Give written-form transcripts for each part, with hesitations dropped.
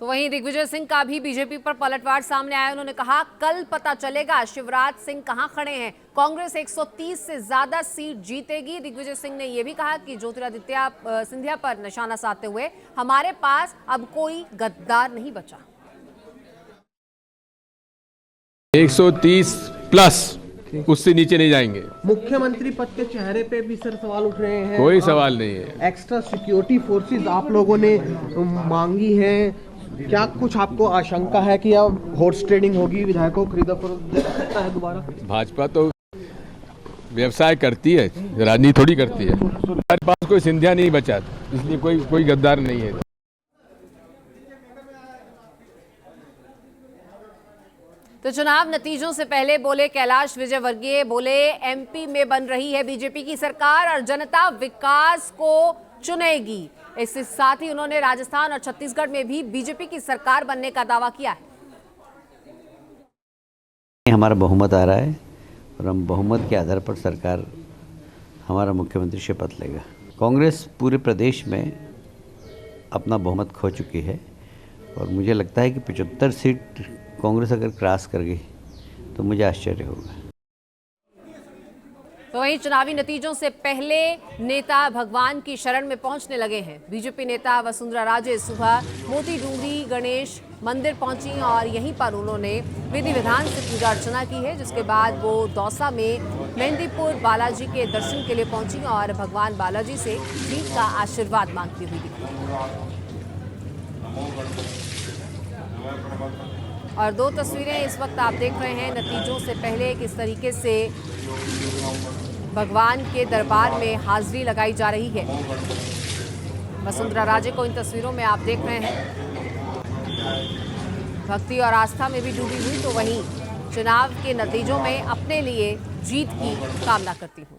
तो वहीं दिग्विजय सिंह का भी बीजेपी पर पलटवार सामने आया। उन्होंने कहा कल पता चलेगा शिवराज सिंह कहां खड़े हैं। कांग्रेस 130 से ज्यादा सीट जीतेगी। दिग्विजय सिंह ने यह भी कहा कि ज्योतिरादित्य सिंधिया पर निशाना साधते हुए हमारे पास अब कोई गद्दार नहीं बचा। 130 प्लस, उससे नीचे नहीं जाएंगे। मुख्यमंत्री पद के चेहरे पे भी सर सवाल उठ रहे हैं। कोई सवाल नहीं है। एक्स्ट्रा सिक्योरिटी फोर्सेस आप लोगों ने मांगी है, क्या कुछ आपको आशंका है कि अब हॉर्स ट्रेडिंग होगी, विधायकों को खरीदा फरोख्त है दोबारा? भाजपा तो व्यवसाय करती है, राजनीति थोड़ी करती है। हमारे पास कोई सिंधिया नहीं बचा, इसलिए कोई गद्दार नहीं है। तो चुनाव नतीजों से पहले बोले कैलाश विजयवर्गीय, बोले एमपी में बन रही है बीजेपी की सरकार और जनता विकास को चुनेगी। इसके साथ ही उन्होंने राजस्थान और छत्तीसगढ़ में भी बीजेपी की सरकार बनने का दावा किया है। हमारा बहुमत आ रहा है और हम बहुमत के आधार पर सरकार, हमारा मुख्यमंत्री शपथ लेगा। कांग्रेस पूरे प्रदेश में अपना बहुमत खो चुकी है और मुझे लगता है कि 75 सीट कांग्रेस अगर क्रॉस कर गई तो मुझे आश्चर्य होगा। तो वहीं चुनावी नतीजों से पहले नेता भगवान की शरण में पहुंचने लगे हैं। बीजेपी नेता वसुंधरा राजे सुबह मोती डूंगरी गणेश मंदिर पहुंची और यहीं पर उन्होंने विधि विधान से पूजा अर्चना की है, जिसके बाद वो दौसा में मेहंदीपुर बालाजी के दर्शन के लिए पहुंची और भगवान बालाजी से जीत का आशीर्वाद मांगती हुई दिखी। और दो तस्वीरें इस वक्त आप देख रहे हैं नतीजों से पहले किस तरीके से भगवान के दरबार में हाजिरी लगाई जा रही है। वसुंधरा राजे को इन तस्वीरों में आप देख रहे हैं भक्ति और आस्था में भी डूबी हुई। तो वहीं चुनाव के नतीजों में अपने लिए जीत की कामना करती हूं।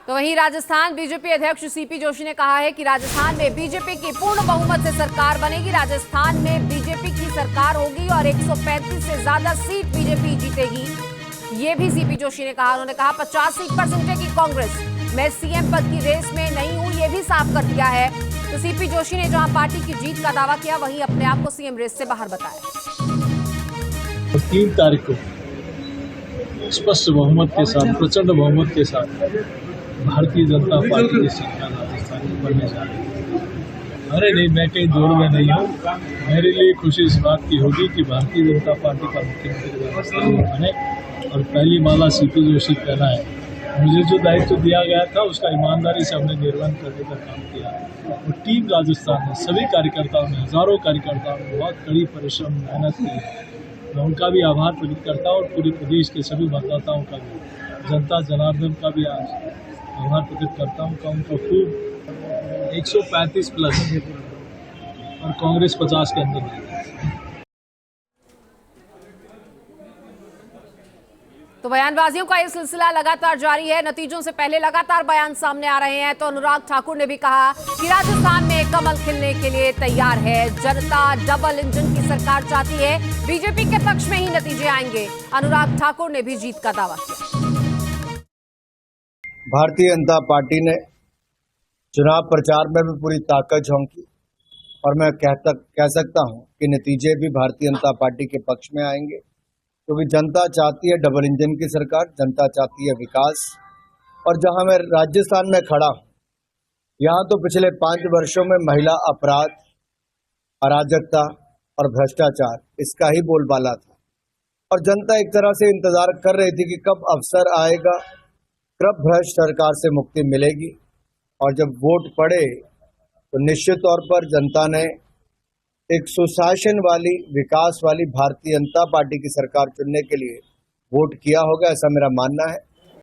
तो वहीं राजस्थान बीजेपी अध्यक्ष सीपी जोशी ने कहा है कि राजस्थान में बीजेपी की पूर्ण बहुमत से सरकार बनेगी। राजस्थान में बीजेपी की सरकार होगी और 135 से ज्यादा सीट बीजेपी जीतेगी, ये भी सीपी जोशी ने कहा। उन्होंने कहा 50 सीट पर जीतेगी कांग्रेस, मैं सीएम पद की रेस में नहीं हूं, ये भी साफ कर दिया है। तो सीपी जोशी ने जहां पार्टी की जीत का दावा किया, वहीं अपने आप को सीएम रेस से बाहर बताया। 3 तारीख को स्पष्ट बहुमत के साथ, प्रचंड बहुमत के साथ भारतीय जनता पार्टी की सरकार राजस्थान में बनने जा रही है। अरे नहीं, मैं कहीं दौड़ में नहीं हूँ। मेरे लिए खुशी इस बात की होगी कि भारतीय जनता पार्टी का मुख्यमंत्री राजस्थान में बने और पहली माला सीपी जोशी कहना है। मुझे जो दायित्व दिया गया था उसका ईमानदारी से हमने निर्वहन करने का काम किया और टीम राजस्थान में सभी कार्यकर्ताओं ने, हजारों कार्यकर्ताओं ने बहुत कड़ी परिश्रम मेहनत की है। मैं उनका भी आभार प्रकट करता हूँ और पूरे प्रदेश के सभी मतदाताओं का भी, जनता जनार्दन का भी आभार प्रकट करता हूँ। उनका खूब 135 प्लस और कांग्रेस 50 के अंदर नहीं। तो बयानबाजियों का ये सिलसिला लगातार जारी है। नतीजों से पहले लगातार बयान सामने आ रहे हैं। तो अनुराग ठाकुर ने भी कहा कि राजस्थान में कमल खिलने के लिए तैयार है। जनता डबल इंजन की सरकार चाहती है, बीजेपी के पक्ष में ही नतीजे आएंगे। अनुराग ठाकुर ने भी जीत का दावा किया। भारतीय जनता पार्टी ने चुनाव प्रचार में भी पूरी ताकत झोंकी और मैं कह सकता हूं कि नतीजे भी भारतीय जनता पार्टी के पक्ष में आएंगे, क्योंकि जनता चाहती है डबल इंजन की सरकार, जनता चाहती है विकास। और जहां मैं राजस्थान में खड़ा हूं, यहां तो पिछले 5 वर्षों में महिला अपराध, अराजकता और भ्रष्टाचार, इसका ही बोलबाला था और जनता एक तरह से इंतजार कर रही थी कि कब अवसर आएगा, कब भ्रष्ट सरकार से मुक्ति मिलेगी। और जब वोट पड़े तो निश्चित तौर पर जनता ने एक सुशासन वाली, विकास वाली भारतीय जनता पार्टी की सरकार चुनने के लिए वोट किया होगा, ऐसा मेरा मानना है।